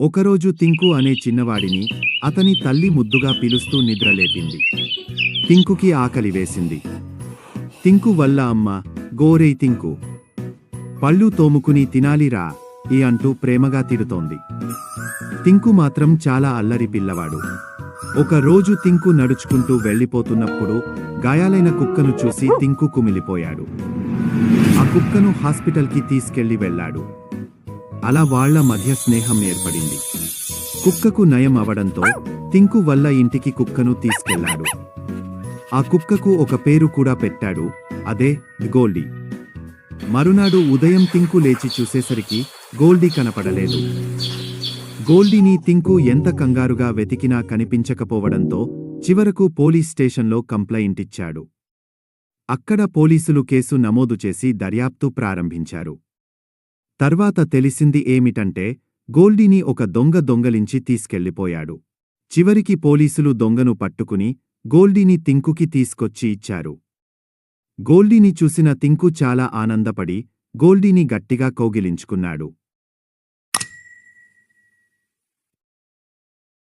ఒకరోజు తింకు అనే చిన్నవాడిని అతని తల్లి ముద్దుగా పిలుస్తూ నిద్రలేపింది. తింకుకి ఆకలి వేసింది. తింకు వల్ల అమ్మ, గోరేయ్ తింకు, పళ్ళు తోముకుని తినాలిరా అంటూ ప్రేమగా తిడుతోంది. తింకు మాత్రం చాలా అల్లరి పిల్లవాడు. ఒక రోజు తింకు నడుచుకుంటూ వెళ్ళిపోతున్నప్పుడు గాయాలైన కుక్కను చూసి తింకు కుమిలిపోయాడు. ఆ కుక్కను హాస్పిటల్కి తీసుకెళ్లి వెళ్ళాడు. అలా వాళ్ల మధ్య స్నేహం ఏర్పడింది. కుక్కకు నయం అవడంతో తింకు వల్ల ఇంటికి కుక్కను తీసుకెళ్లాడు. ఆ కుక్కకు ఒక పేరు కూడా పెట్టాడు, అదే గోల్డీ. మరునాడు ఉదయం తింకు లేచి చూసేసరికి గోల్డీ కనపడలేదు. గోల్డీని తింకు ఎంత కంగారుగా వెతికినా కనిపించకపోవడంతో చివరకు పోలీస్ స్టేషన్లో కంప్లైంట్ ఇచ్చాడు. అక్కడ పోలీసులు కేసు నమోదు చేసి దర్యాప్తు ప్రారంభించారు. తర్వాత తెలిసింది ఏమిటంటే గోల్డీని ఒక దొంగ దొంగలించి తీసుకెళ్లిపోయాడు. చివరికి పోలీసులు దొంగను పట్టుకుని గోల్డీని తింకుకి తీసుకొచ్చి ఇచ్చారు. గోల్డీని చూసిన తింకు చాలా ఆనందపడి గోల్డీని గట్టిగా కౌగిలించుకున్నాడు.